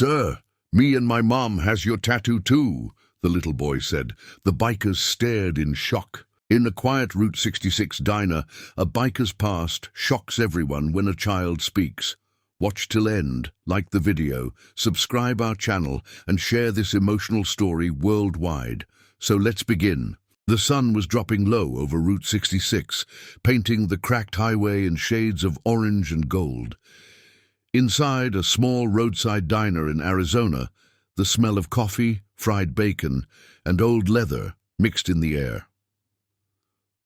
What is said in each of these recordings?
"Sir, me and my mom has your tattoo too," the little boy said. The bikers stared in shock. In a quiet Route 66 diner, a biker's past shocks everyone when a child speaks. Watch till end, like the video, subscribe our channel, and share this emotional story worldwide. So let's begin. The sun was dropping low over Route 66, painting the cracked highway in shades of orange and gold. Inside a small roadside diner in Arizona, the smell of coffee, fried bacon, and old leather mixed in the air.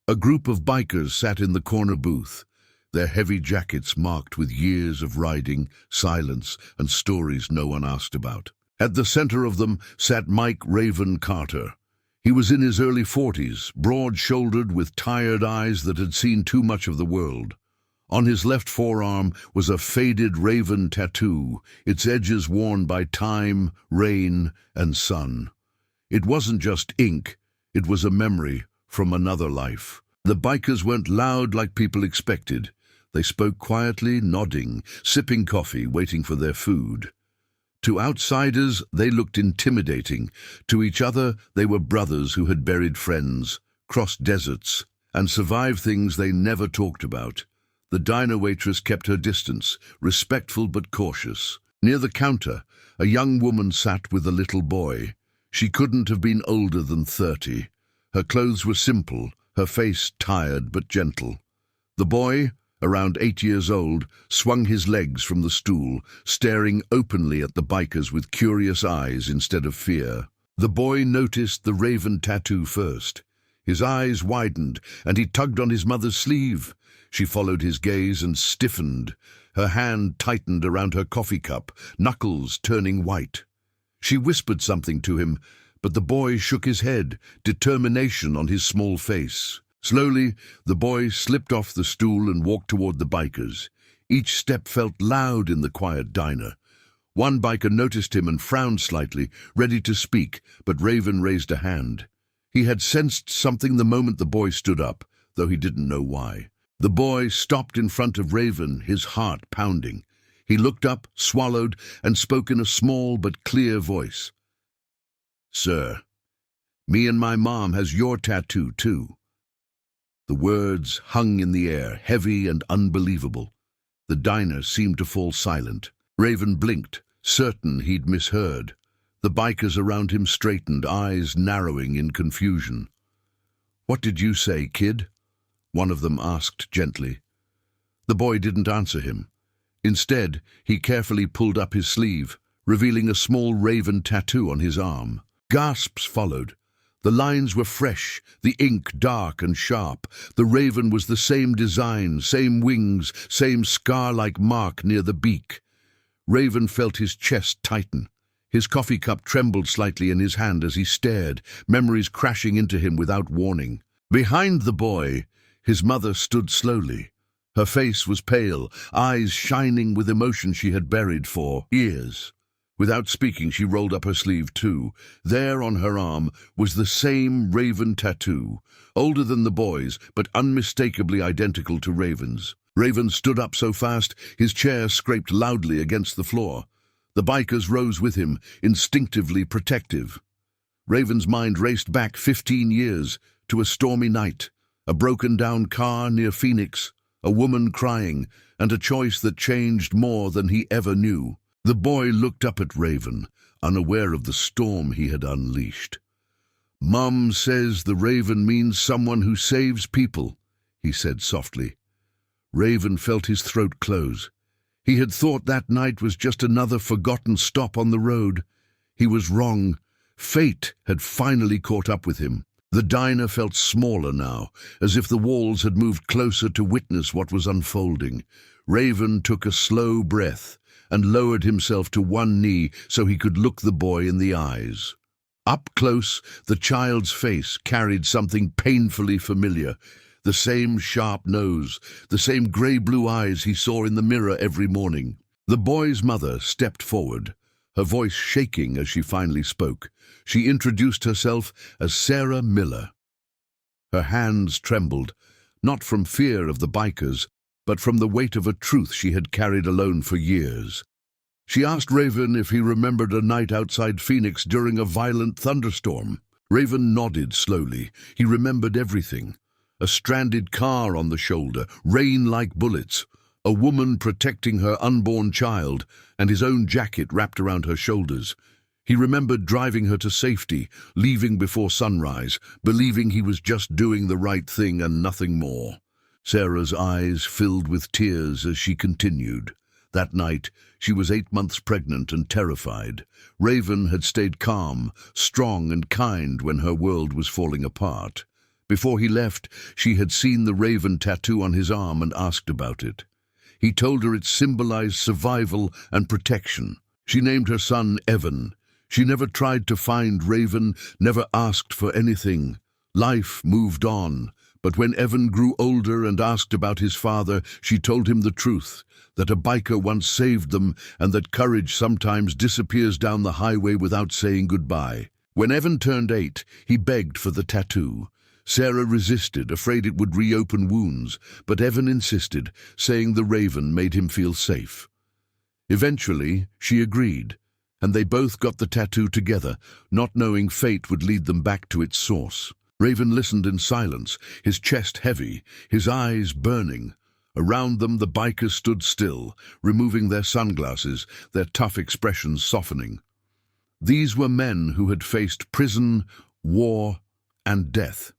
A group of bikers sat in the corner booth, their heavy jackets marked with years of riding, silence, and stories no one asked about. At the center of them sat Mike Raven Carter. He was in his early 40s, broad-shouldered with tired eyes that had seen too much of the world. On his left forearm was a faded raven tattoo, its edges worn by time, rain, and sun. It wasn't just ink, it was a memory from another life. The bikers weren't loud like people expected. They spoke quietly, nodding, sipping coffee, waiting for their food. To outsiders, they looked intimidating. To each other, they were brothers who had buried friends, crossed deserts, and survived things they never talked about. The diner waitress kept her distance, respectful but cautious. Near the counter, a young woman sat with a little boy. She couldn't have been older than 30. Her clothes were simple, her face tired but gentle. The boy, around 8 years old, swung his legs from the stool, staring openly at the bikers with curious eyes instead of fear. The boy noticed the raven tattoo first. His eyes widened, and he tugged on his mother's sleeve. She followed his gaze and stiffened. Her hand tightened around her coffee cup, knuckles turning white. She whispered something to him, but the boy shook his head, determination on his small face. Slowly, the boy slipped off the stool and walked toward the bikers. Each step felt loud in the quiet diner. One biker noticed him and frowned slightly, ready to speak, but Raven raised a hand. He had sensed something the moment the boy stood up, though he didn't know why. The boy stopped in front of Raven, his heart pounding. He looked up, swallowed, and spoke in a small but clear voice. "Sir, me and my mom has your tattoo too." The words hung in the air, heavy and unbelievable. The diner seemed to fall silent. Raven blinked, certain he'd misheard. The bikers around him straightened, eyes narrowing in confusion. "What did you say, kid?" one of them asked gently. The boy didn't answer him. Instead, he carefully pulled up his sleeve, revealing a small raven tattoo on his arm. Gasps followed. The lines were fresh, the ink dark and sharp. The raven was the same design, same wings, same scar-like mark near the beak. Raven felt his chest tighten. His coffee cup trembled slightly in his hand as he stared, memories crashing into him without warning. Behind the boy, his mother stood slowly. Her face was pale, eyes shining with emotion she had buried for years. Without speaking, she rolled up her sleeve too. There on her arm was the same raven tattoo, older than the boy's, but unmistakably identical to Raven's. Raven stood up so fast, his chair scraped loudly against the floor. The bikers rose with him, instinctively protective. Raven's mind raced back 15 years, to a stormy night, a broken-down car near Phoenix, a woman crying, and a choice that changed more than he ever knew. The boy looked up at Raven, unaware of the storm he had unleashed. "Mom says the raven means someone who saves people," he said softly. Raven felt his throat close. He had thought that night was just another forgotten stop on the road. He was wrong. Fate had finally caught up with him. The diner felt smaller now, as if the walls had moved closer to witness what was unfolding. Raven took a slow breath and lowered himself to one knee so he could look the boy in the eyes. Up close, the child's face carried something painfully familiar. The same sharp nose, the same grey-blue eyes he saw in the mirror every morning. The boy's mother stepped forward, her voice shaking as she finally spoke. She introduced herself as Sarah Miller. Her hands trembled, not from fear of the bikers, but from the weight of a truth she had carried alone for years. She asked Raven if he remembered a night outside Phoenix during a violent thunderstorm. Raven nodded slowly. He remembered everything. A stranded car on the shoulder, rain like bullets, a woman protecting her unborn child, and his own jacket wrapped around her shoulders. He remembered driving her to safety, leaving before sunrise, believing he was just doing the right thing and nothing more. Sarah's eyes filled with tears as she continued. That night, she was 8 months pregnant and terrified. Raven had stayed calm, strong and kind when her world was falling apart. Before he left, she had seen the raven tattoo on his arm and asked about it. He told her it symbolized survival and protection. She named her son Evan. She never tried to find Raven, never asked for anything. Life moved on. But when Evan grew older and asked about his father, she told him the truth, that a biker once saved them and that courage sometimes disappears down the highway without saying goodbye. When Evan turned 8, he begged for the tattoo. Sarah resisted, afraid it would reopen wounds, but Evan insisted, saying the raven made him feel safe. Eventually, she agreed, and they both got the tattoo together, not knowing fate would lead them back to its source. Raven listened in silence, his chest heavy, his eyes burning. Around them the bikers stood still, removing their sunglasses, their tough expressions softening. These were men who had faced prison, war, and death.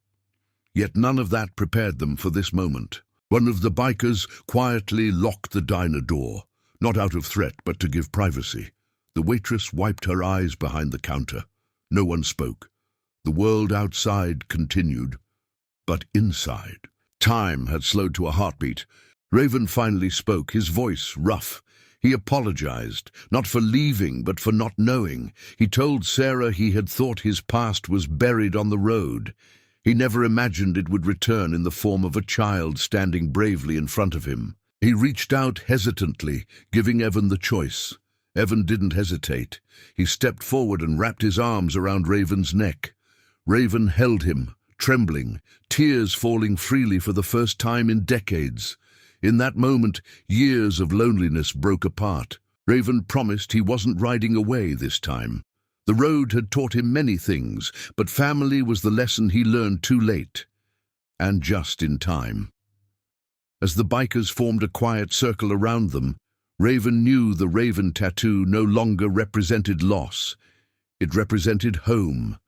Yet none of that prepared them for this moment. One of the bikers quietly locked the diner door, not out of threat but to give privacy. The waitress wiped her eyes behind the counter. No one spoke. The world outside continued, but inside. Time had slowed to a heartbeat. Raven finally spoke, his voice rough. He apologized, not for leaving, but for not knowing. He told Sarah he had thought his past was buried on the road. He never imagined it would return in the form of a child standing bravely in front of him. He reached out hesitantly, giving Evan the choice. Evan didn't hesitate. He stepped forward and wrapped his arms around Raven's neck. Raven held him, trembling, tears falling freely for the first time in decades. In that moment, years of loneliness broke apart. Raven promised he wasn't riding away this time. The road had taught him many things, but family was the lesson he learned too late, and just in time. As the bikers formed a quiet circle around them, Raven knew the raven tattoo no longer represented loss. It represented home.